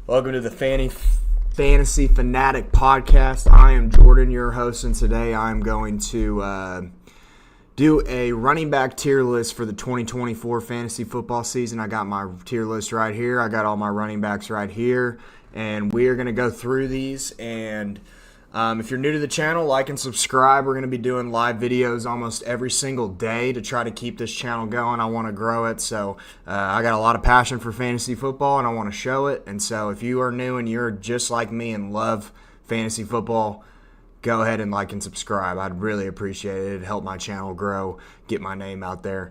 Welcome to the Fantasy Fanatic Podcast. I am Jordan, your host, and today I'm going to do a running back tier list for the 2024 fantasy football season. I got my tier list right here. I got all my running backs right here, and we are going to go through these. And if you're new to the channel, like and subscribe. We're going to be doing live videos almost every single day to try to keep this channel going. I want to grow it, so I got a lot of passion for fantasy football, and I want to show it. And so if you are new and you're just like me and love fantasy football, go ahead and like and subscribe. I'd really appreciate it. It'd help my channel grow, get my name out there.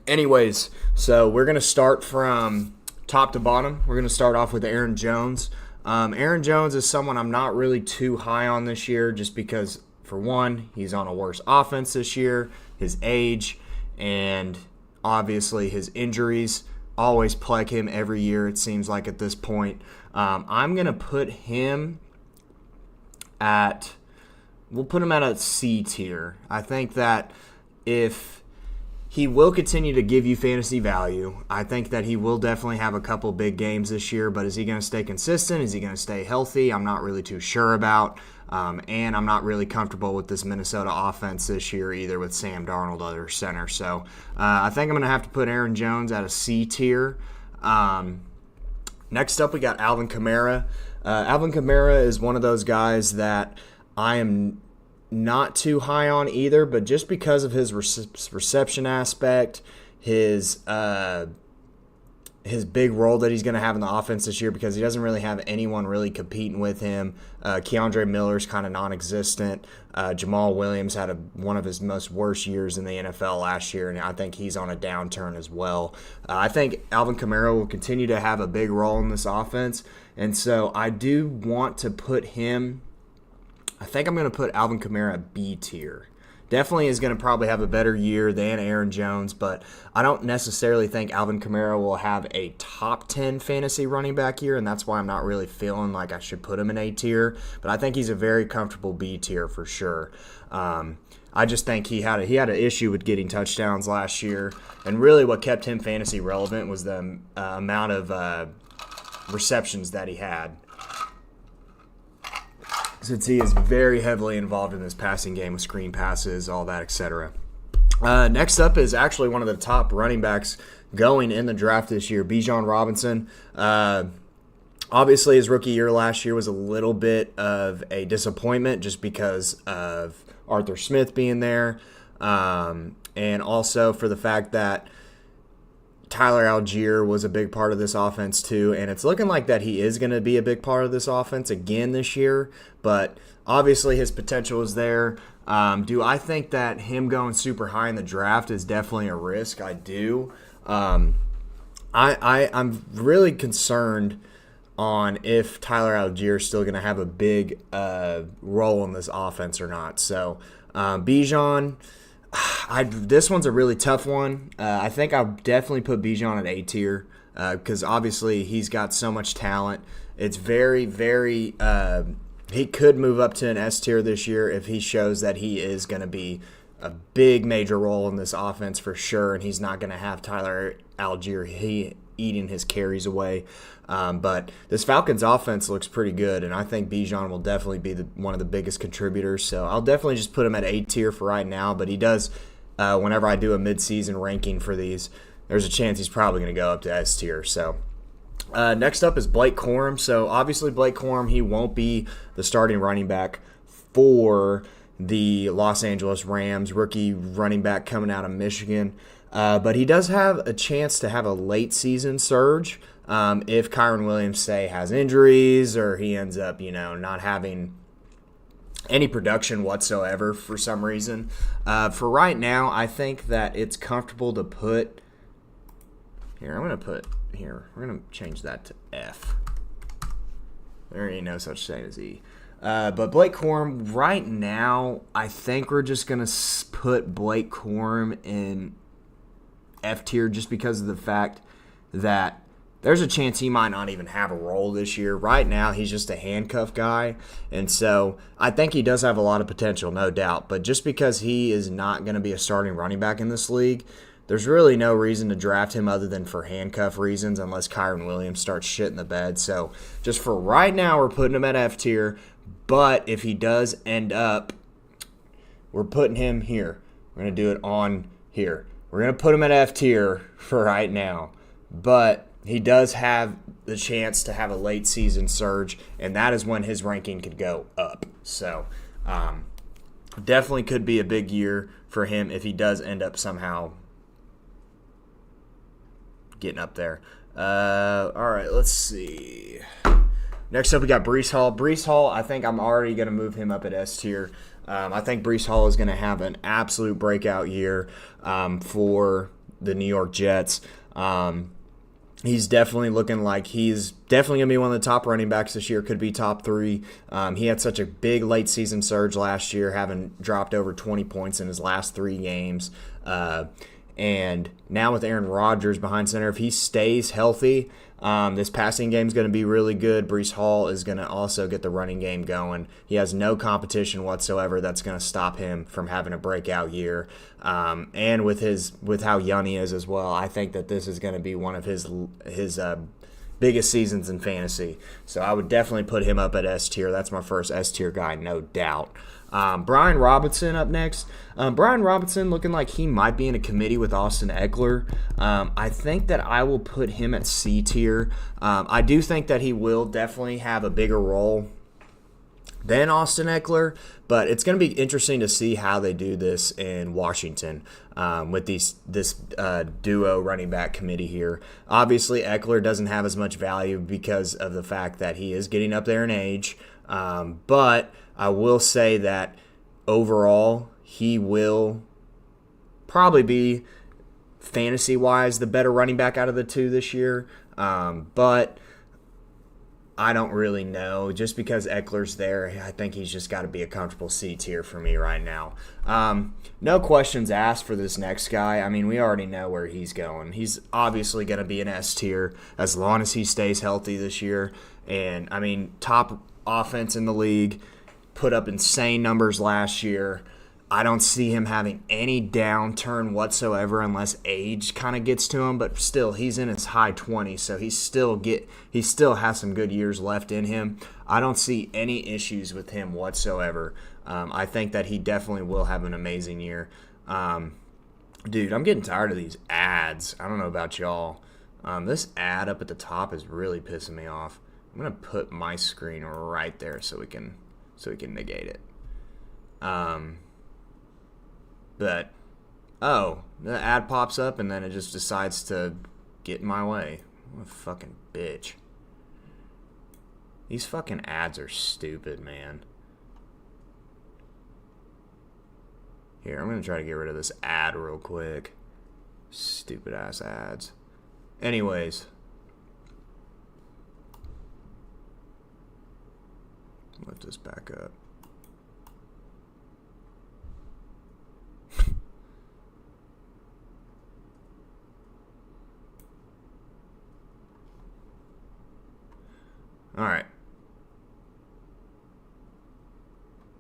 Anyways, so we're going to start from top to bottom. We're going to start off with Aaron Jones. Aaron Jones is someone I'm not really too high on this year just because, for one, he's on a worse offense this year, his age, and obviously his injuries always plague him every year, it seems like at this point. I'm going to put him we'll put him at a C tier. I think that if he will continue to give you fantasy value, I think that he will definitely have a couple big games this year, but is he going to stay consistent? Is he going to stay healthy? I'm not really too sure about, and I'm not really comfortable with this Minnesota offense this year either with Sam Darnold under center. So I think I'm going to have to put Aaron Jones at a C tier. Next up, we got Alvin Kamara. Alvin Kamara is one of those guys that I am not too high on either, but just because of his reception aspect, his big role that he's going to have in the offense this year, because he doesn't really have anyone really competing with him. Keandre Miller's kind of non-existent. Jamal Williams had one of his most worst years in the NFL last year, and I think he's on a downturn as well. I think Alvin Kamara will continue to have a big role in this offense, and so I do want to put him. I think I'm going to put Alvin Kamara at B tier. Definitely is going to probably have a better year than Aaron Jones, but I don't necessarily think Alvin Kamara will have a top 10 fantasy running back year, and that's why I'm not really feeling like I should put him in A tier, but I think he's a very comfortable B tier for sure. I just think he had an issue with getting touchdowns last year, and really what kept him fantasy relevant was the amount of receptions that he had, since he is very heavily involved in this passing game with screen passes, all that, etc. Next up is actually one of the top running backs going in the draft this year, Bijan Robinson. Obviously, his rookie year last year was a little bit of a disappointment just because of Arthur Smith being there, and also for the fact that Tyler Algier was a big part of this offense too, and it's looking like that he is going to be a big part of this offense again this year, but obviously his potential is there. Do I think that him going super high in the draft is definitely a risk? I do. I'm really concerned on if Tyler Algier is still going to have a big role in this offense or not. So Bijan, this one's a really tough one. I think I'll definitely put Bijan at A tier because obviously he's got so much talent. It's very, very he could move up to an S tier this year if he shows that he is going to be a big major role in this offense for sure, and he's not going to have Tyler Algier eating his carries away. But this Falcons offense looks pretty good, and I think Bijan will definitely be one of the biggest contributors. So I'll definitely just put him at A tier for right now, but he does, whenever I do a midseason ranking for these, there's a chance he's probably going to go up to S tier. So next up is Blake Corum. So obviously Blake Corum, he won't be the starting running back for the Los Angeles Rams, rookie running back coming out of Michigan. But he does have a chance to have a late season surge if Kyren Williams, say, has injuries or he ends up, not having any production whatsoever for some reason. For right now, I think that it's comfortable to put here. We're going to change that to F. There ain't no such thing as E. But Blake Corum, right now, I think we're just going to put Blake Corum in F tier just because of the fact that there's a chance he might not even have a role this year. Right now, he's just a handcuff guy, and so I think he does have a lot of potential, no doubt. But just because he is not going to be a starting running back in this league there's really no reason to draft him other than for handcuff reasons unless Kyron Williams starts shitting the bed. So just for right now, we're putting him at F tier. But if he does end up, we're putting him here. We're going to do it on here. We're going to put him at F tier for right now. But he does have the chance to have a late season surge, and that is when his ranking could go up. So definitely could be a big year for him if he does end up somehow getting up there. All right, let's see. Next up, we got Breece Hall. Breece Hall, I think I'm already going to move him up at S tier. I think Breece Hall is going to have an absolute breakout year for the New York Jets. He's definitely looking like he's definitely going to be one of the top running backs this year, could be top 3. He had such a big late season surge last year, having dropped over 20 points in his last 3 games. And now with Aaron Rodgers behind center, if he stays healthy, this passing game is going to be really good. Breece Hall is going to also get the running game going. He has no competition whatsoever that's going to stop him from having a breakout year. And with how young he is as well, I think that this is going to be one of his biggest seasons in fantasy. So I would definitely put him up at S tier. That's my first S tier guy, no doubt. Brian Robinson up next. Brian Robinson looking like he might be in a committee with Austin Eckler. I think that I will put him at C tier. I do think that he will definitely have a bigger role than Austin Eckler, but it's going to be interesting to see how they do this in Washington with this duo running back committee here. Obviously, Eckler doesn't have as much value because of the fact that he is getting up there in age, but I will say that overall, he will probably be, fantasy-wise, the better running back out of the 2 this year. But I don't really know. Just because Eckler's there, I think he's just got to be a comfortable C tier for me right now. No questions asked for this next guy. I mean, we already know where he's going. He's obviously going to be an S tier as long as he stays healthy this year. And, I mean, top offense in the league. Put up insane numbers last year. I don't see him having any downturn whatsoever unless age kind of gets to him, but still, he's in his high 20s, so he still has some good years left in him. I don't see any issues with him whatsoever. I think that he definitely will have an amazing year. Dude, I'm getting tired of these ads. I don't know about y'all. This ad up at the top is really pissing me off. I'm going to put my screen right there so we can negate it. But, the ad pops up and then it just decides to get in my way. What a fucking bitch. These fucking ads are stupid, man. Here, I'm going to try to get rid of this ad real quick. Stupid ass ads. Anyways. Lift this back up. All right.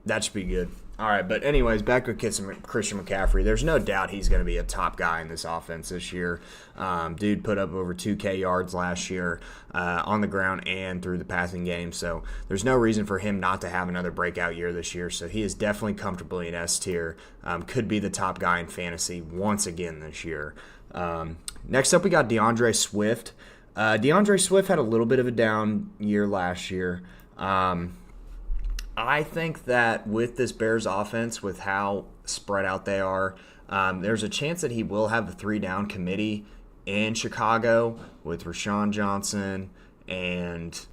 That should be good. All right, but anyways, back with Christian McCaffrey. There's no doubt he's going to be a top guy in this offense this year. Dude put up over 2K yards last year on the ground and through the passing game, so there's no reason for him not to have another breakout year this year. So he is definitely comfortably in S tier. Could be the top guy in fantasy once again this year. Next up, we got DeAndre Swift. DeAndre Swift had a little bit of a down year last year. I think that with this Bears offense, with how spread out they are, there's a chance that he will have a 3-down committee in Chicago with Rashawn Johnson and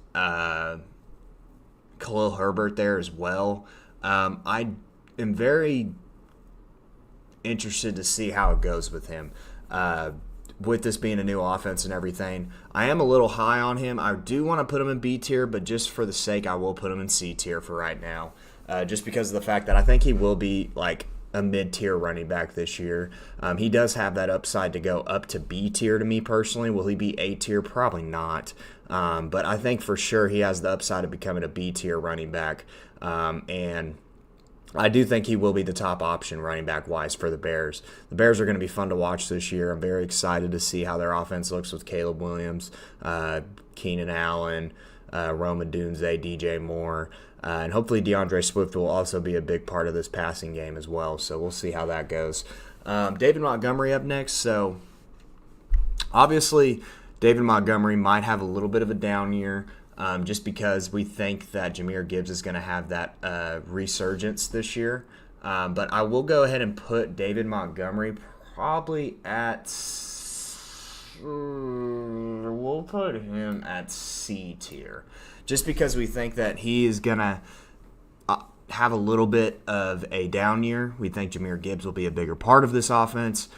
Khalil Herbert there as well. I am very interested to see how it goes with him. With this being a new offense and everything, I am a little high on him. I do want to put him in B tier, but just for the sake, I will put him in C tier for right now, just because of the fact that I think he will be like a mid-tier running back this year. He does have that upside to go up to B tier to me personally. Will he be A tier? Probably not, but I think for sure he has the upside of becoming a B tier running back, and I do think he will be the top option running back wise for the Bears. The Bears are going to be fun to watch this year. I'm very excited to see how their offense looks with Caleb Williams, Keenan Allen, Rome Odunze, DJ Moore, and hopefully DeAndre Swift will also be a big part of this passing game as well. So we'll see how that goes. David Montgomery up next. So obviously David Montgomery might have a little bit of a down year. Just because we think that Jahmyr Gibbs is going to have that resurgence this year. But I will go ahead and put David Montgomery probably at we'll put him at C tier. Just because we think that he is going to have a little bit of a down year. We think Jahmyr Gibbs will be a bigger part of this offense.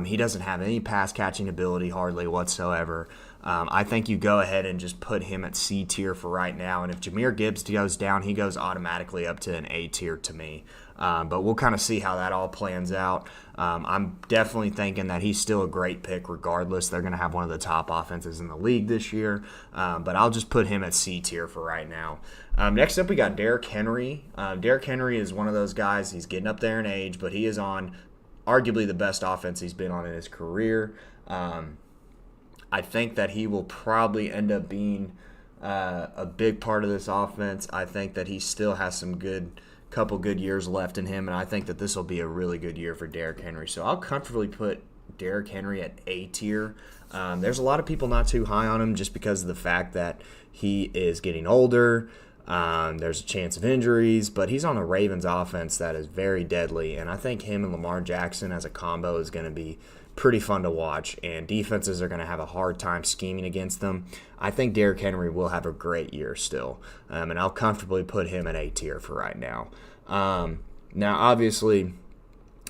He doesn't have any pass catching ability hardly whatsoever. I think you go ahead and just put him at C tier for right now. And if Jahmyr Gibbs goes down, he goes automatically up to an A tier to me. But we'll kind of see how that all plans out. I'm definitely thinking that he's still a great pick regardless. They're going to have one of the top offenses in the league this year. But I'll just put him at C tier for right now. Next up, we got Derrick Henry. Derrick Henry is one of those guys. He's getting up there in age, but he is on arguably the best offense he's been on in his career. I think that he will probably end up being a big part of this offense. I think that he still has some couple good years left in him, and I think that this will be a really good year for Derrick Henry. So I'll comfortably put Derrick Henry at A tier. There's a lot of people not too high on him just because of the fact that he is getting older. There's a chance of injuries, but he's on a Ravens offense that is very deadly, and I think him and Lamar Jackson as a combo is going to be pretty fun to watch, and defenses are going to have a hard time scheming against them. I think Derrick Henry will have a great year still, and I'll comfortably put him at A tier for right now. Now, obviously,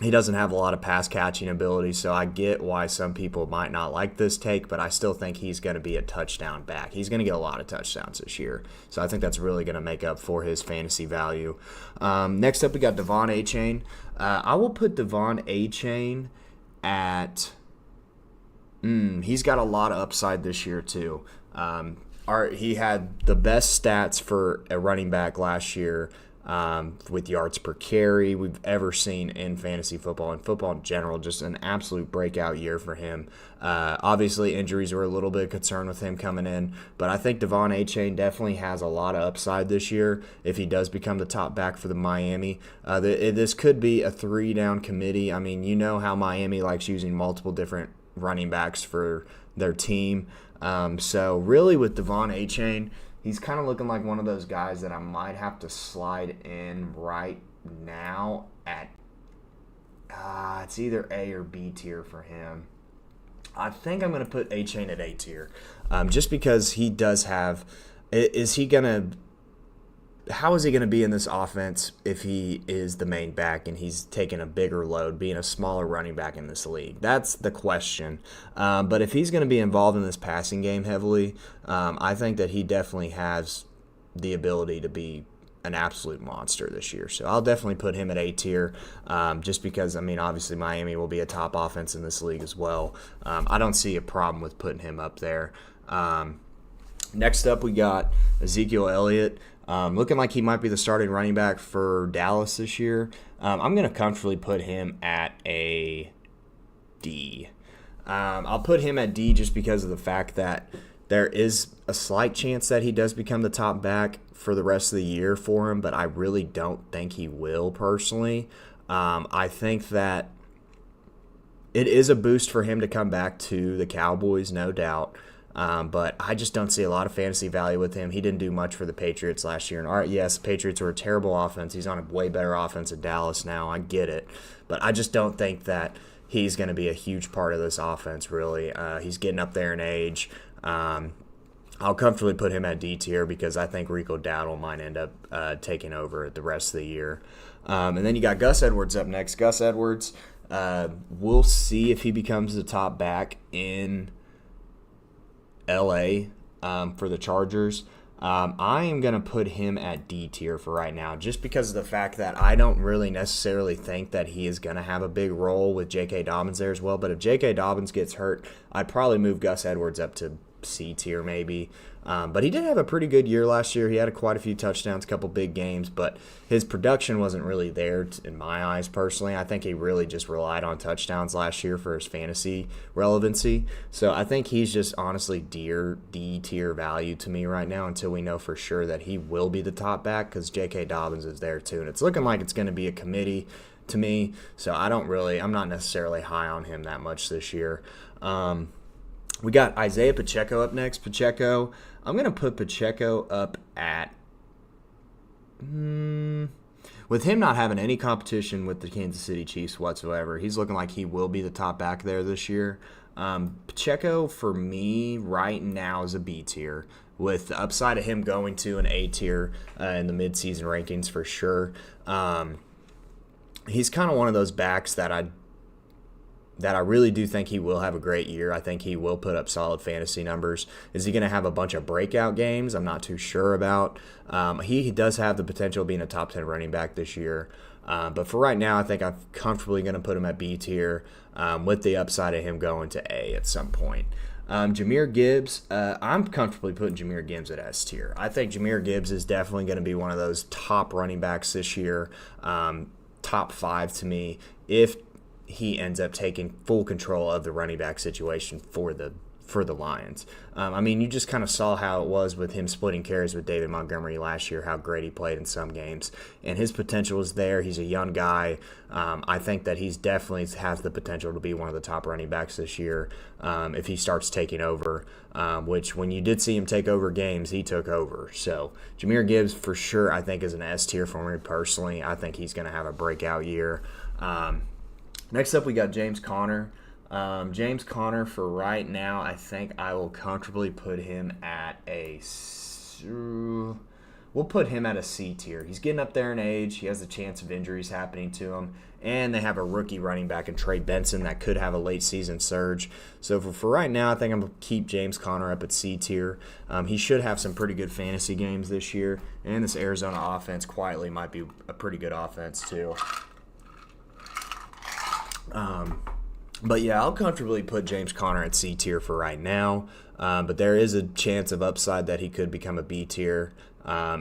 he doesn't have a lot of pass catching ability, so I get why some people might not like this take, but I still think he's going to be a touchdown back. He's going to get a lot of touchdowns this year, so I think that's really going to make up for his fantasy value. Next up, we got Devon Achane. I will put Devon Achane at he's got a lot of upside this year too. He had the best stats for a running back last year with yards per carry we've ever seen in fantasy football and football in general. Just an absolute breakout year for him. Obviously injuries were a little bit of concern with him coming in, but I think Devon Achane definitely has a lot of upside this year if he does become the top back for the Miami. This could be a 3-down committee. I mean, you know how Miami likes using multiple different running backs for their team. So really with Devon Achane, he's kind of looking like one of those guys that I might have to slide in right now at it's either A or B tier for him. I think I'm going to put Achane at A tier just because he does have – how is he going to be in this offense if he is the main back and he's taking a bigger load, being a smaller running back in this league? That's the question. But if he's going to be involved in this passing game heavily, I think that he definitely has the ability to be an absolute monster this year. So I'll definitely put him at A tier just because, I mean, obviously Miami will be a top offense in this league as well. I don't see a problem with putting him up there. Next up, we got Ezekiel Elliott. Looking like he might be the starting running back for Dallas this year. I'm going to comfortably put him at a D. I'll put him at D just because of the fact that there is a slight chance that he does become the top back for the rest of the year for him, but I really don't think he will personally. I think that it is a boost for him to come back to the Cowboys, no doubt. But I just don't see a lot of fantasy value with him. He didn't do much for the Patriots last year. And yes, the Patriots were a terrible offense. He's on a way better offense at Dallas now. I get it. But I just don't think that he's going to be a huge part of this offense, really. He's getting up there in age. I'll comfortably put him at D tier because I think Rico Dowdle might end up taking over the rest of the year. And then you got Gus Edwards up next. Gus Edwards, we'll see if he becomes the top back in LA for the Chargers. I am going to put him at D tier for right now just because of the fact that I don't really necessarily think that he is going to have a big role with J.K. Dobbins there as well. But if J.K. Dobbins gets hurt, I'd probably move Gus Edwards up to C tier maybe. But he did have a pretty good year last year. He had quite a few touchdowns, a couple big games, but his production wasn't really there in my eyes personally. I think he really just relied on touchdowns last year for his fantasy relevancy. So I think he's just honestly D tier value to me right now until we know for sure that he will be the top back, because J.K. Dobbins is there too. And it's looking like it's going to be a committee to me. So I'm not necessarily high on him that much this year. We got Isaiah Pacheco up next. Pacheco, I'm going to put Pacheco up at, with him not having any competition with the Kansas City Chiefs whatsoever, he's looking like he will be the top back there this year. Pacheco, for me, right now is a B tier, with the upside of him going to an A tier in the midseason rankings for sure. He's kind of one of those backs that I really do think he will have a great year. I think he will put up solid fantasy numbers. Is he going to have a bunch of breakout games? I'm not too sure about. He does have the potential of being a top 10 running back this year. But for right now, I think I'm comfortably going to put him at B tier with the upside of him going to A at some point. Jahmyr Gibbs, I'm comfortably putting Jahmyr Gibbs at S tier. I think Jahmyr Gibbs is definitely going to be one of those top running backs this year, top 5 to me, if he ends up taking full control of the running back situation for the Lions. You just kind of saw how it was with him splitting carries with David Montgomery last year, how great he played in some games. And his potential is there. He's a young guy. I think that he's definitely has the potential to be one of the top running backs this year if he starts taking over, which when you did see him take over games, he took over. So Jahmyr Gibbs for sure I think is an S tier for me personally. I think he's going to have a breakout year. Next up, we got James Conner. James Conner, for right now, I think I will comfortably put him at we'll put him at a C tier. He's getting up there in age. He has a chance of injuries happening to him. And they have a rookie running back in Trey Benson that could have a late season surge. So for right now, I think I'm going to keep James Conner up at C tier. He should have some pretty good fantasy games this year. And this Arizona offense quietly might be a pretty good offense too. But yeah, I'll comfortably put James Conner at C tier for right now. But there is a chance of upside that he could become a B tier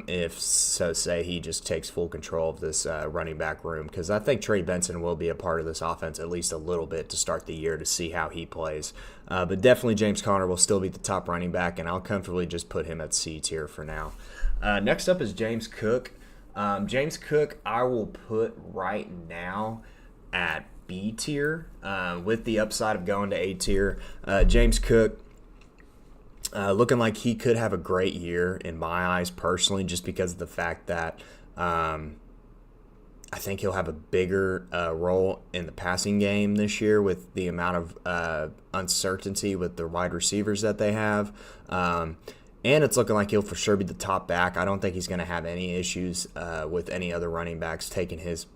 if, so say, he just takes full control of this running back room. Because I think Trey Benson will be a part of this offense at least a little bit to start the year to see how he plays. But definitely James Conner will still be the top running back, and I'll comfortably just put him at C tier for now. Next up is James Cook. James Cook I will put right now at B tier with the upside of going to A tier. James Cook looking like he could have a great year in my eyes personally, just because of the fact that I think he'll have a bigger role in the passing game this year with the amount of uncertainty with the wide receivers that they have. And it's looking like he'll for sure be the top back. I don't think he's going to have any issues with any other running backs taking his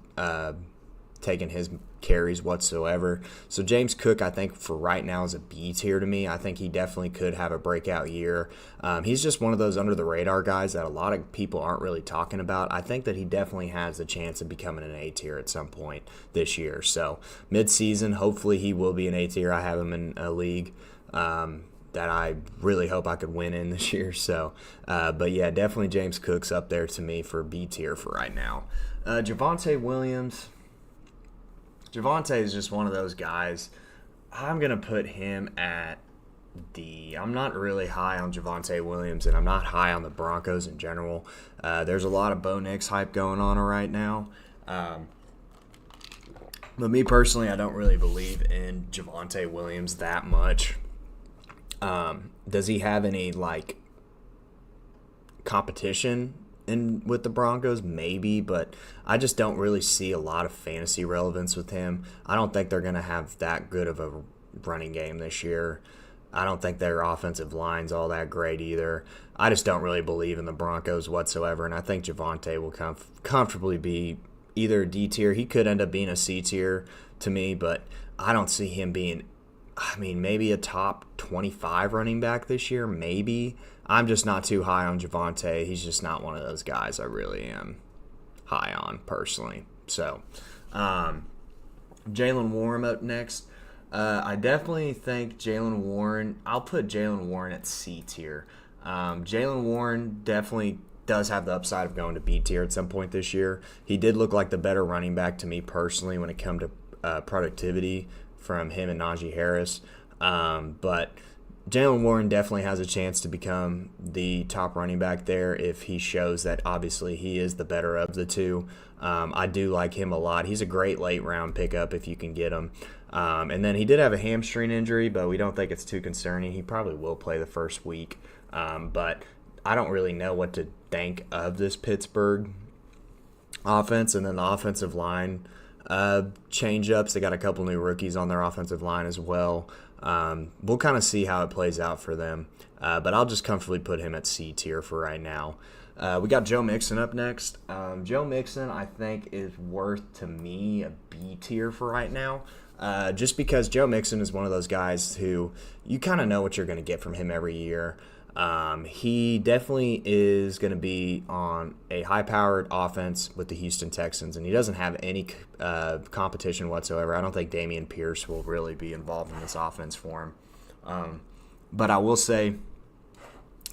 carries whatsoever. So James Cook, I think for right now is a B tier to me. I think he definitely could have a breakout year. He's just one of those under the radar guys that a lot of people aren't really talking about. I think that he definitely has the chance of becoming an A tier at some point this year. So mid-season, hopefully he will be an A tier. I have him in a league that I really hope I could win in this year. So, but yeah, definitely James Cook's up there to me for B tier for right now. Javonte Williams. Javonte is just one of those guys. I'm going to put him at D. I'm not really high on Javonte Williams, and I'm not high on the Broncos in general. There's a lot of Bo Nix hype going on right now. But me personally, I don't really believe in Javonte Williams that much. Does he have any, competition with the Broncos? Maybe, but I just don't really see a lot of fantasy relevance with him. I don't think they're going to have that good of a running game this year. I don't think their offensive line's all that great either. I just don't really believe in the Broncos whatsoever, and I think Javonte will comfortably be either a D tier. He could end up being a C tier to me, but I don't see him being, maybe a top 25 running back this year, maybe. I'm just not too high on Javonte. He's just not one of those guys I really am high on personally. So, Jaylen Warren up next. I definitely think Jaylen Warren. I'll put Jaylen Warren at C tier. Jaylen Warren definitely does have the upside of going to B tier at some point this year. He did look like the better running back to me personally when it come to productivity from him and Najee Harris. But Jaylen Warren definitely has a chance to become the top running back there if he shows that obviously he is the better of the two. I do like him a lot. He's a great late round pickup if you can get him. And then he did have a hamstring injury, but we don't think it's too concerning. He probably will play the first week. But I don't really know what to think of this Pittsburgh offense. And then the offensive line change-ups. They got a couple new rookies on their offensive line as well. We'll kind of see how it plays out for them. But I'll just comfortably put him at C tier for right now. We got Joe Mixon up next. Joe Mixon, I think, is worth, to me, a B tier for right now. Just because Joe Mixon is one of those guys who you kind of know what you're going to get from him every year. He definitely is going to be on a high-powered offense with the Houston Texans, and he doesn't have any competition whatsoever. I don't think Dameon Pierce will really be involved in this offense for him. But I will say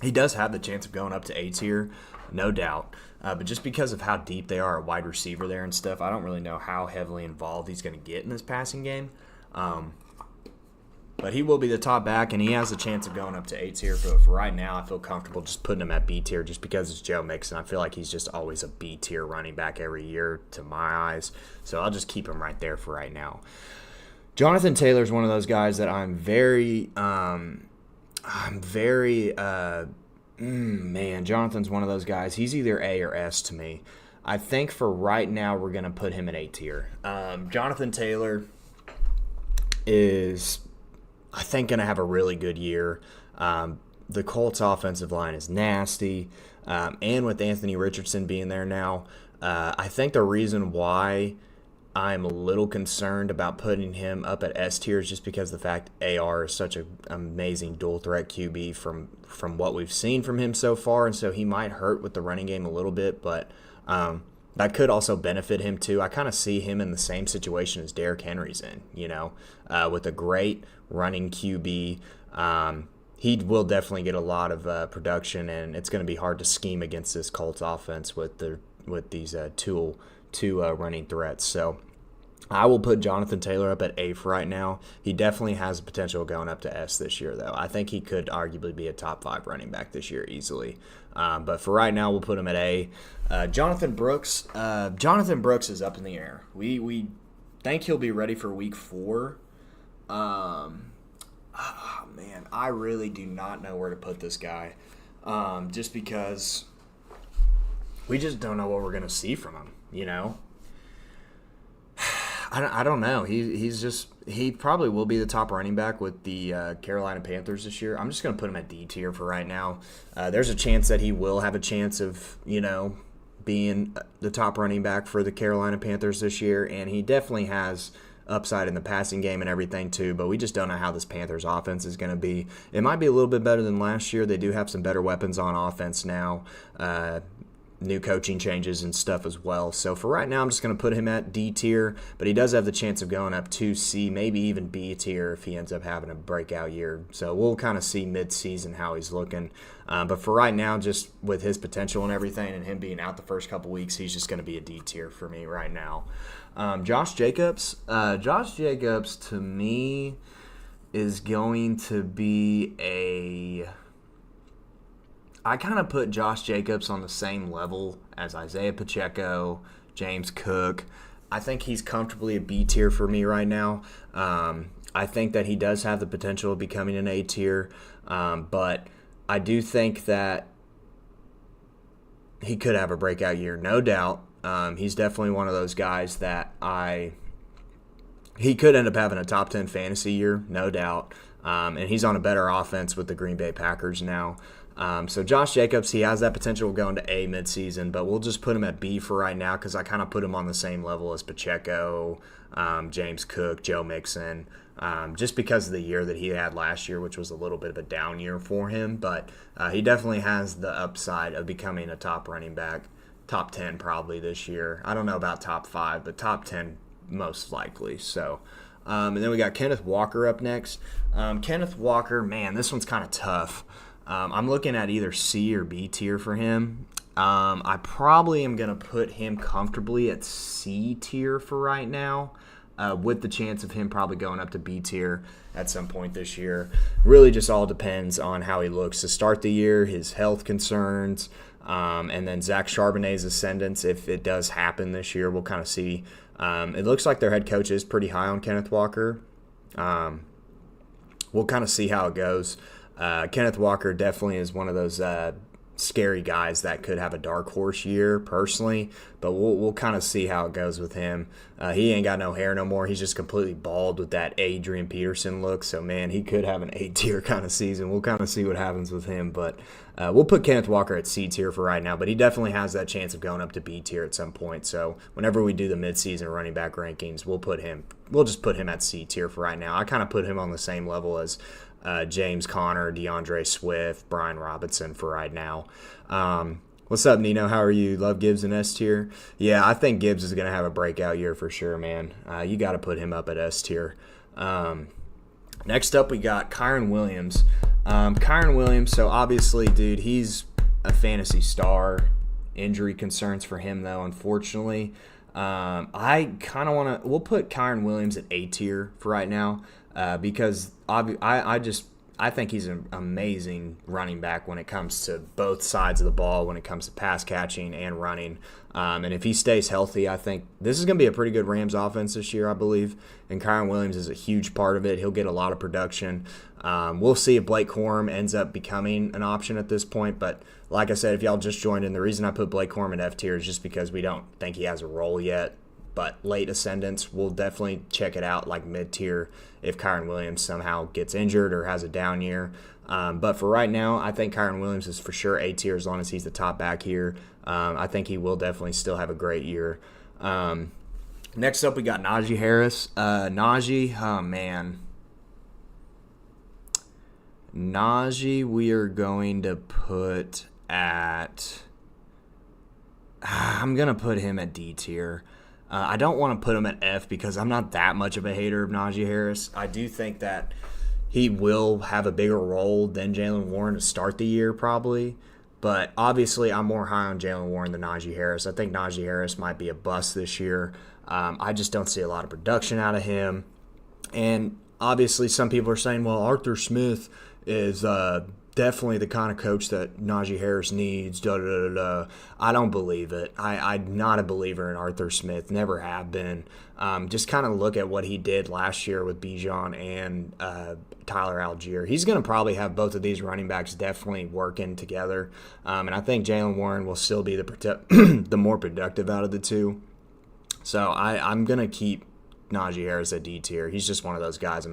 he does have the chance of going up to A tier, no doubt. But just because of how deep they are at wide receiver there and stuff, I don't really know how heavily involved he's going to get in this passing game. But he will be the top back, and he has a chance of going up to A tier. But for right now, I feel comfortable just putting him at B tier just because it's Joe Mixon. I feel like he's just always a B tier running back every year to my eyes. So I'll just keep him right there for right now. Jonathan Taylor is one of those guys that Jonathan's one of those guys. He's either A or S to me. I think for right now, we're going to put him at A tier. Jonathan Taylor is, I think, going to have a really good year. The Colts offensive line is nasty. And with Anthony Richardson being there now, I think the reason why I'm a little concerned about putting him up at S tier is just because of the fact AR is such an amazing dual threat QB from what we've seen from him so far, and so he might hurt with the running game a little bit, but that could also benefit him too. I kind of see him in the same situation as Derrick Henry's in, with a great running QB. He will definitely get a lot of production, and it's going to be hard to scheme against this Colts offense with these two running threats. So I will put Jonathan Taylor up at A for right now. He definitely has the potential of going up to S this year, though. I think he could arguably be a top 5 running back this year easily. But for right now, we'll put him at A. Jonathan Brooks is up in the air. We think he'll be ready for week 4. Man, I really do not know where to put this guy. Just because we just don't know what we're going to see from him, I don't know. He probably will be the top running back with the Carolina Panthers this year. I'm just going to put him at D tier for right now. There's a chance that he will have a chance of, being the top running back for the Carolina Panthers this year, and he definitely has upside in the passing game and everything too, but we just don't know how this Panthers offense is going to be. It might be a little bit better than last year. They do have some better weapons on offense now. New coaching changes and stuff as well. So for right now, I'm just going to put him at D tier, but he does have the chance of going up to C, maybe even B tier if he ends up having a breakout year. So we'll kind of see mid-season how he's looking. But for right now, just with his potential and everything and him being out the first couple weeks, he's just going to be a D tier for me right now. Josh Jacobs. Josh Jacobs, to me, is going to be I kind of put Josh Jacobs on the same level as Isaiah Pacheco, James Cook. I think he's comfortably a B tier for me right now. I think that he does have the potential of becoming an A tier, but I do think that he could have a breakout year, no doubt. He's definitely one of those guys that he could end up having a top 10 fantasy year, no doubt. And he's on a better offense with the Green Bay Packers now. So Josh Jacobs, he has that potential of going to A midseason, but we'll just put him at B for right now because I kind of put him on the same level as Pacheco, James Cook, Joe Mixon, just because of the year that he had last year, which was a little bit of a down year for him. But he definitely has the upside of becoming a top running back, top 10 probably this year. I don't know about top 5, but top 10 most likely. So And then we got Kenneth Walker up next. Kenneth Walker, man, this one's kind of tough. I'm looking at either C or B tier for him. I probably am going to put him comfortably at C tier for right now, with the chance of him probably going up to B tier at some point this year. Really just all depends on how he looks to start the year, his health concerns, and then Zach Charbonnet's ascendance. If it does happen this year, we'll kind of see. It looks like their head coach is pretty high on Kenneth Walker. We'll kind of see how it goes. Kenneth Walker definitely is one of those scary guys that could have a dark horse year personally, but we'll kind of see how it goes with him. He ain't got no hair no more. He's just completely bald with that Adrian Peterson look. So, man, he could have an A tier kind of season. We'll kind of see what happens with him, but we'll put Kenneth Walker at C tier for right now, but he definitely has that chance of going up to B tier at some point. So whenever we do the midseason running back rankings, we'll just put him at C tier for right now. I kind of put him on the same level as James Conner, DeAndre Swift, Brian Robinson for right now. What's up, Nino? How are you? Love Gibbs in S tier? Yeah, I think Gibbs is going to have a breakout year for sure, man. You got to put him up at S tier. Next up, we got Kyren Williams. Kyren Williams, so obviously, dude, he's a fantasy star. Injury concerns for him, though, unfortunately. I kind of want to – we'll put Kyren Williams at A tier for right now. Because I think he's an amazing running back when it comes to both sides of the ball, when it comes to pass catching and running. And if he stays healthy, I think this is going to be a pretty good Rams offense this year, I believe. And Kyren Williams is a huge part of it. He'll get a lot of production. We'll see if Blake Corum ends up becoming an option at this point. But like I said, if y'all just joined in, the reason I put Blake Corum at F tier is just because we don't think he has a role yet. But late ascendance, we'll definitely check it out like mid-tier if Kyren Williams somehow gets injured or has a down year. But for right now, I think Kyren Williams is for sure A tier as long as he's the top back here. I think he will definitely still have a great year. Next up, we got Najee Harris. Najee, oh man. Najee we are going to put at... I'm going to put him at D tier. I don't want to put him at F because I'm not that much of a hater of Najee Harris. I do think that he will have a bigger role than Jaylen Warren to start the year probably. But obviously I'm more high on Jaylen Warren than Najee Harris. I think Najee Harris might be a bust this year. I just don't see a lot of production out of him. And obviously some people are saying, well, Arthur Smith is definitely the kind of coach that Najee Harris needs, I don't believe it. I'm not a believer in Arthur Smith, never have been. Just kind of look at what he did last year with Bijan and Tyler Algier. He's going to probably have both of these running backs definitely working together. And I think Jaylen Warren will still be the more productive out of the two. So I'm going to keep Najee Harris at D tier. He's just one of those guys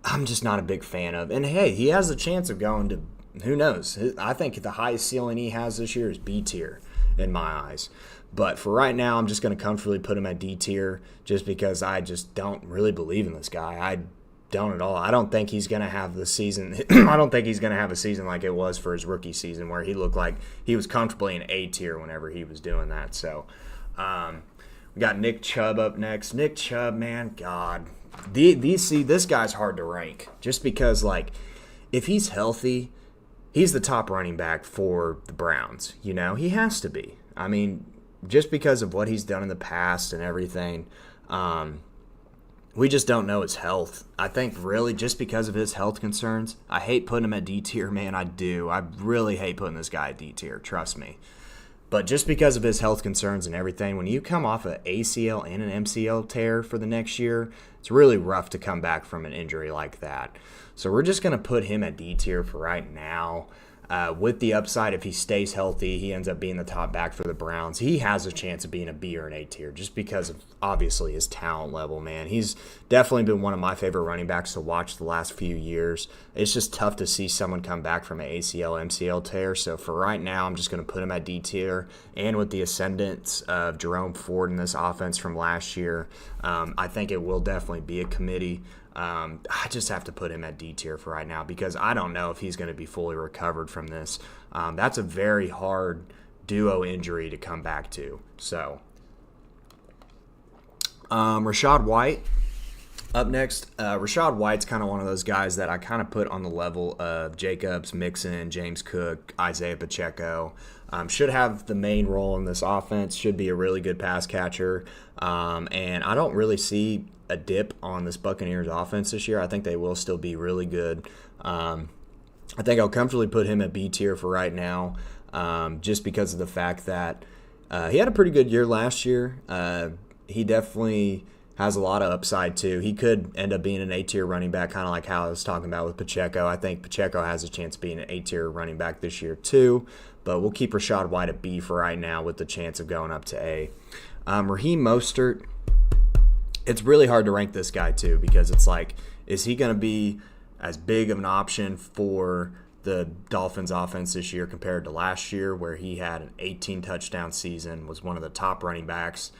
I'm just not a big fan of. And, hey, he has a chance of going to, who knows. I think the highest ceiling he has this year is B tier in my eyes. But for right now, I'm just going to comfortably put him at D tier just because I just don't really believe in this guy. I don't at all. I don't think he's going to have the season. I don't think he's going to have a season like it was for his rookie season where he looked like he was comfortably in A tier whenever he was doing that. So we got Nick Chubb up next. Nick Chubb, man, God. This guy's hard to rank just because, like, if he's healthy, he's the top running back for the Browns. You know, he has to be. I mean, just because of what he's done in the past and everything, we just don't know his health. I think really just because of his health concerns, I hate putting him at D tier, man. I do. I really hate putting this guy at D tier. Trust me. But just because of his health concerns and everything, when you come off an ACL and an MCL tear for the next year, it's really rough to come back from an injury like that. So we're just going to put him at D tier for right now. With the upside, if he stays healthy, he ends up being the top back for the Browns. He has a chance of being a B or an A tier just because of, obviously, his talent level, man. He's definitely been one of my favorite running backs to watch the last few years. It's just tough to see someone come back from an ACL, MCL tear. So for right now, I'm just going to put him at D tier. And with the ascendance of Jerome Ford in this offense from last year, I think it will definitely be a committee. I just have to put him at D tier for right now because I don't know if he's going to be fully recovered from this. That's a very hard duo injury to come back to. So Rashad White up next. Rashad White's kind of one of those guys that I kind of put on the level of Jacobs, Mixon, James Cook, Isaiah Pacheco. Should have the main role in this offense, should be a really good pass catcher. And I don't really see a dip on this Buccaneers offense this year. I think they will still be really good. I think I'll comfortably put him at B tier for right now, just because of the fact that he had a pretty good year last year. He definitely has a lot of upside too. He could end up being an A-tier running back, kind of like how I was talking about with Pacheco. I think Pacheco has a chance of being an A-tier running back this year too, but we'll keep Rashad White at B for right now with the chance of going up to A. Raheem Mostert, it's really hard to rank this guy too, because it's like, is he going to be as big of an option for the Dolphins offense this year compared to last year, where he had an 18 touchdown season, was one of the top running backs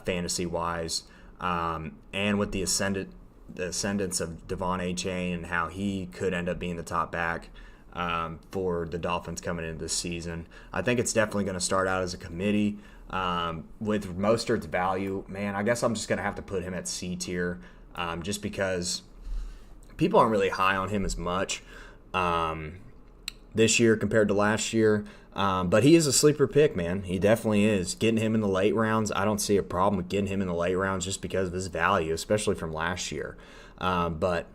fantasy-wise, and with the ascendance of Devon Achane and how he could end up being the top back for the Dolphins coming into this season. I think it's definitely going to start out as a committee. With Mostert's value, man, I guess I'm just going to have to put him at C tier, just because people aren't really high on him as much this year compared to last year. But he is a sleeper pick, man. He definitely is. Getting him in the late rounds, I don't see a problem with getting him in the late rounds just because of his value, especially from last year. But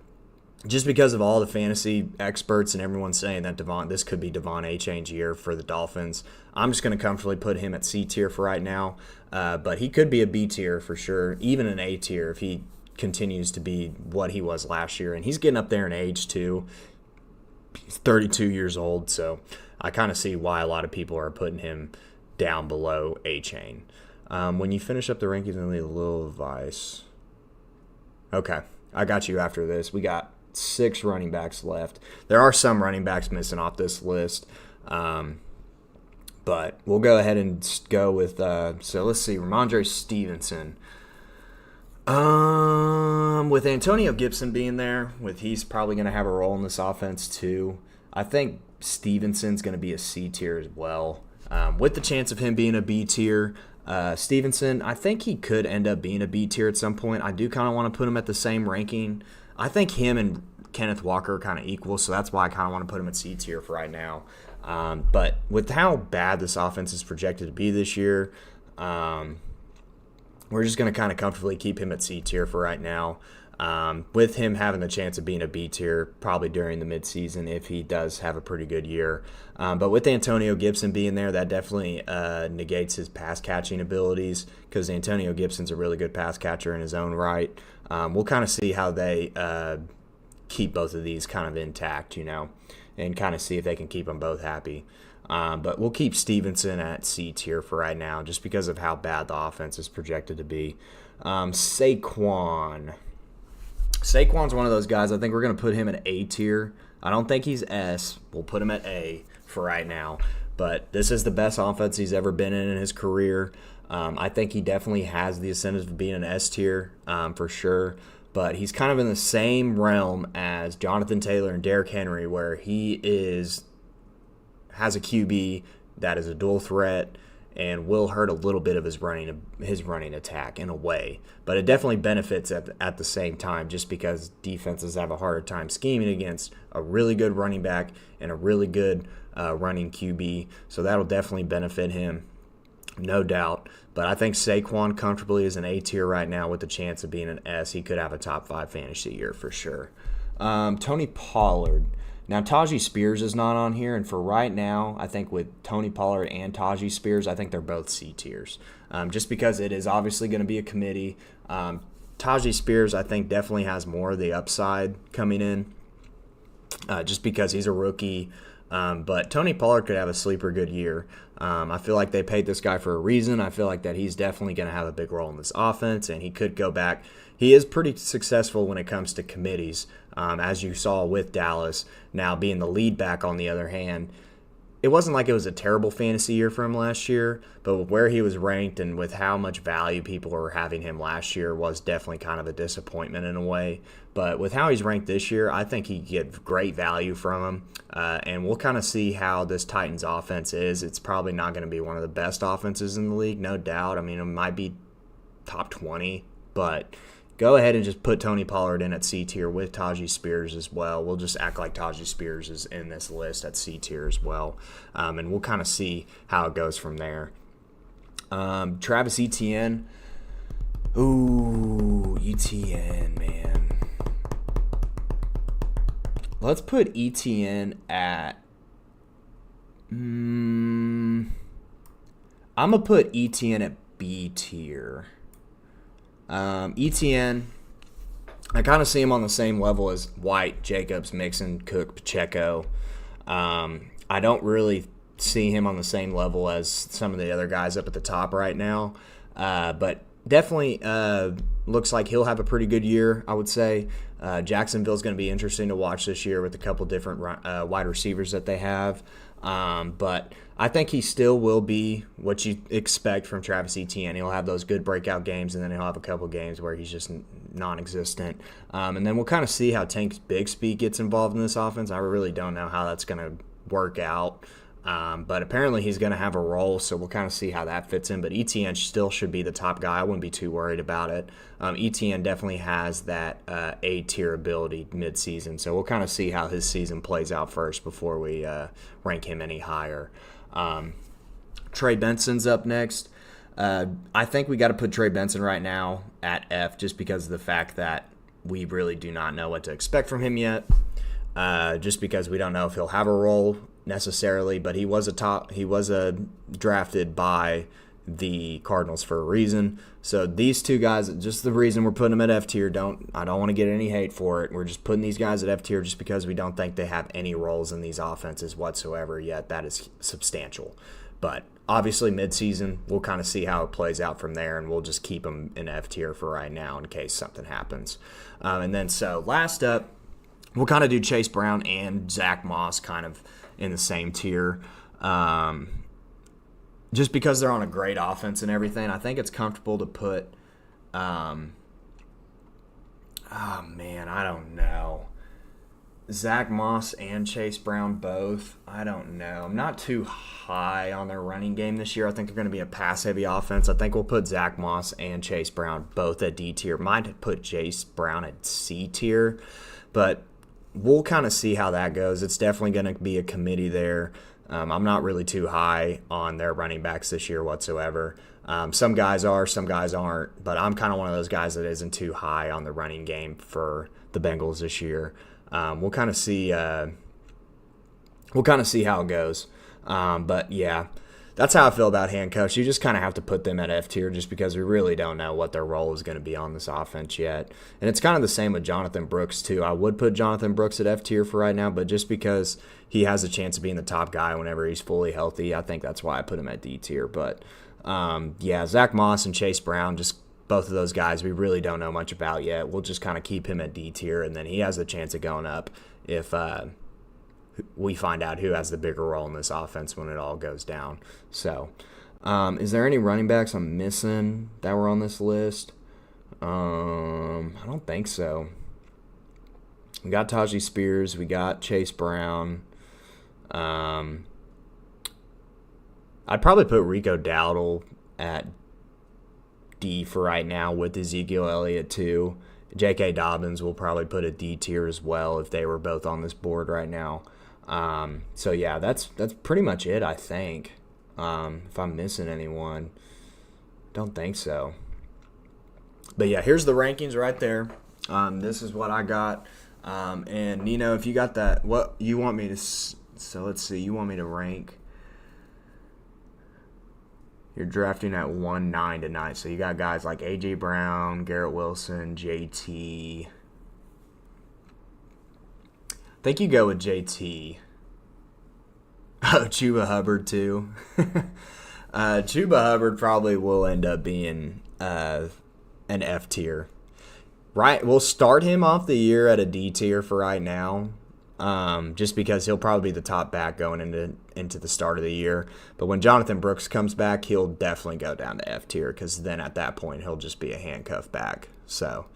just because of all the fantasy experts and everyone saying that this could be Devon Achane's year for the Dolphins, I'm just going to comfortably put him at C tier for right now. But he could be a B tier for sure, even an A tier if he continues to be what he was last year. And he's getting up there in age too. He's 32 years old, so I kind of see why a lot of people are putting him down below Achane. When you finish up the rankings, I need a little advice. Okay, I got you after this. We got 6 running backs left. There are some running backs missing off this list, but we'll go ahead and go with, so let's see, Ramondre Stevenson. With Antonio Gibson being there, he's probably going to have a role in this offense too. I think Stevenson's going to be a C tier as well. With the chance of him being a B tier, Stevenson, I think he could end up being a B tier at some point. I do kind of want to put him at the same ranking. I think him and Kenneth Walker are kind of equal, so that's why I kind of want to put him at C tier for right now. But with how bad this offense is projected to be this year, we're just going to kind of comfortably keep him at C tier for right now, with him having the chance of being a B tier probably during the midseason if he does have a pretty good year. But with Antonio Gibson being there, that definitely negates his pass catching abilities, because Antonio Gibson's a really good pass catcher in his own right. We'll kind of see how they keep both of these kind of intact, and kind of see if they can keep them both happy. But we'll keep Stevenson at C tier for right now, just because of how bad the offense is projected to be. Saquon's one of those guys. I think we're going to put him at A tier. I don't think he's S. We'll put him at A for right now. But this is the best offense he's ever been in his career. I think he definitely has the incentive of being an S tier for sure. But he's kind of in the same realm as Jonathan Taylor and Derrick Henry, where he has a QB that is a dual threat and will hurt a little bit of his running attack in a way. But it definitely benefits at the same time, just because defenses have a harder time scheming against a really good running back and a really good running QB. So that'll definitely benefit him, no doubt. But I think Saquon comfortably is an A tier right now with the chance of being an S. He could have a top 5 fantasy year for sure. Tony Pollard. Now, Tajee Spears is not on here, and for right now, I think with Tony Pollard and Tajee Spears, I think they're both C tiers, just because it is obviously going to be a committee. Tajee Spears, I think, definitely has more of the upside coming in, just because he's a rookie. But Tony Pollard could have a sleeper good year. I feel like they paid this guy for a reason. I feel like that he's definitely going to have a big role in this offense, and he could go back. He is pretty successful when it comes to committees, as you saw with Dallas. Now being the lead back, on the other hand, it wasn't like it was a terrible fantasy year for him last year, but with where he was ranked and with how much value people were having him last year was definitely kind of a disappointment in a way. But with how he's ranked this year, I think he get great value from him, and we'll kind of see how this Titans offense is. It's probably not going to be one of the best offenses in the league, no doubt. I mean, it might be top 20, but go ahead and just put Tony Pollard in at C tier with Tajee Spears as well. We'll just act like Tajee Spears is in this list at C tier as well, and we'll kind of see how it goes from there. Travis Etienne. Ooh, Etienne, man. Let's put Etienne at... I'm going to put Etienne at B tier. Etienne, I kind of see him on the same level as White, Jacobs, Mixon, Cook, Pacheco. I don't really see him on the same level as some of the other guys up at the top right now. But definitely looks like he'll have a pretty good year, I would say. Jacksonville's going to be interesting to watch this year with a couple different wide receivers that they have. But I think he still will be what you expect from Travis Etienne. He'll have those good breakout games, and then he'll have a couple games where he's just non-existent. And then we'll kind of see how Tank Bigsby gets involved in this offense. I really don't know how that's going to work out. But apparently he's going to have a role, so we'll kind of see how that fits in. But Etienne still should be the top guy. I wouldn't be too worried about it. Etienne definitely has that A-tier ability midseason, so we'll kind of see how his season plays out first before we rank him any higher. Trey Benson's up next. I think we got to put Trey Benson right now at F just because of the fact that we really do not know what to expect from him yet. Just because we don't know if he'll have a role necessarily, but he was drafted by the Cardinals for a reason. So these two guys, just the reason we're putting them at F tier, I don't want to get any hate for it. We're just putting these guys at F tier just because we don't think they have any roles in these offenses whatsoever yet. That is substantial. But obviously midseason, we'll kind of see how it plays out from there, and we'll just keep them in F tier for right now in case something happens. And then so last up, we'll kind of do Chase Brown and Zach Moss kind of in the same tier. Just because they're on a great offense and everything, I think it's comfortable to put I don't know. Zach Moss and Chase Brown both. I don't know. I'm not too high on their running game this year. I think they're going to be a pass-heavy offense. I think we'll put Zach Moss and Chase Brown both at D tier. Might put Chase Brown at C tier, but we'll kind of see how that goes. It's definitely going to be a committee there. I'm not really too high on their running backs this year whatsoever. Some guys are, some guys aren't, but I'm kind of one of those guys that isn't too high on the running game for the Bengals this year. We'll kind of see. We'll kind of see how it goes. But yeah, that's how I feel about handcuffs. You just kind of have to put them at F tier just because we really don't know what their role is going to be on this offense yet. And it's kind of the same with Jonathan Brooks too. I would put Jonathan Brooks at F tier for right now, but just because he has a chance of being the top guy whenever he's fully healthy, I think that's why I put him at D tier. But yeah, Zach Moss and Chase Brown, just both of those guys we really don't know much about yet. We'll just kind of keep him at D tier, and then he has a chance of going up if we find out who has the bigger role in this offense when it all goes down. So, is there any running backs I'm missing that were on this list? I don't think so. We got Tajee Spears. We got Chase Brown. I'd probably put Rico Dowdle at D for right now with Ezekiel Elliott too. J.K. Dobbins will probably put a D tier as well if they were both on this board right now. So yeah, that's pretty much it, I think. If I'm missing anyone, don't think so. But yeah, here's the rankings right there. This is what I got. And Nino, if you got that, what you want me to? So let's see. You want me to rank? You're drafting at 1-9 tonight, so you got guys like A.J. Brown, Garrett Wilson, JT. I think you go with JT. Oh, Chuba Hubbard too. Chuba Hubbard probably will end up being an F tier. Right, we'll start him off the year at a D tier for right now. Just because he'll probably be the top back going into the start of the year. But when Jonathan Brooks comes back, he'll definitely go down to F tier because then at that point he'll just be a handcuff back. So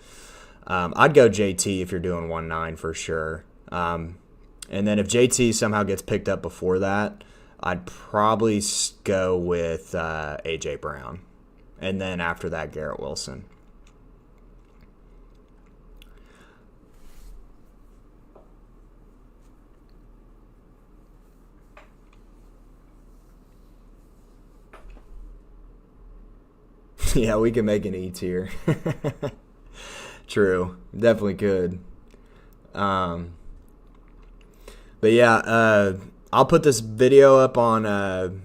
I'd go JT if you're doing 1-9 for sure. And then if JT somehow gets picked up before that, I'd probably go with A.J. Brown. And then after that, Garrett Wilson. Yeah, we can make an E tier. True, definitely could. Um, but yeah, I'll put this video up on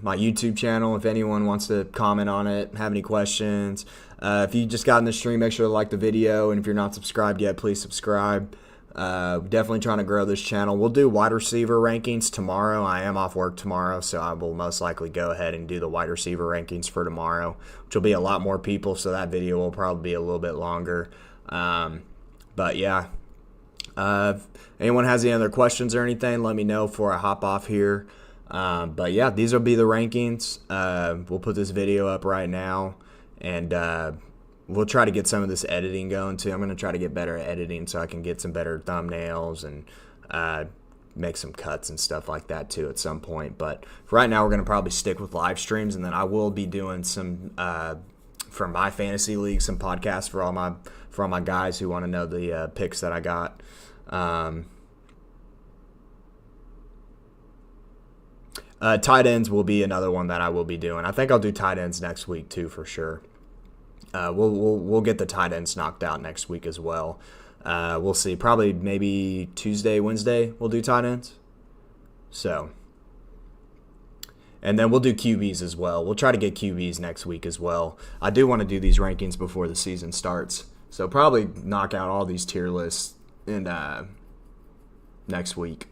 my YouTube channel if anyone wants to comment on it, have any questions. If you just got in the stream, make sure to like the video, and if you're not subscribed yet, please subscribe. Definitely trying to grow this channel. We'll do wide receiver rankings tomorrow. I am off work tomorrow, so I will most likely go ahead and do the wide receiver rankings for tomorrow, which will be a lot more people, so that video will probably be a little bit longer. But yeah, if anyone has any other questions or anything, let me know before I hop off here. But yeah, these will be the rankings. We'll put this video up right now, and we'll try to get some of this editing going too. I'm going to try to get better at editing so I can get some better thumbnails and make some cuts and stuff like that too at some point. But for right now, we're going to probably stick with live streams, and then I will be doing some for my fantasy league, some podcasts for all my guys who want to know the picks that I got. Tight ends will be another one that I will be doing. I think I'll do tight ends next week too for sure. We'll get the tight ends knocked out next week as well. We'll see. Probably maybe Tuesday, Wednesday we'll do tight ends. So, and then we'll do QBs as well. We'll try to get QBs next week as well. I do want to do these rankings before the season starts. So probably knock out all these tier lists in next week.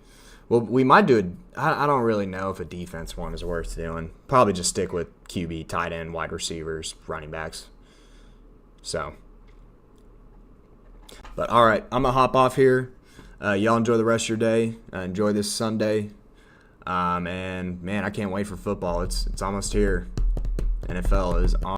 Well, we might do it. I don't really know if a defense one is worth doing. Probably just stick with QB, tight end, wide receivers, running backs. So, but all right, I'm going to hop off here. Y'all enjoy the rest of your day. Enjoy this Sunday. And, man, I can't wait for football. It's almost here. NFL is on.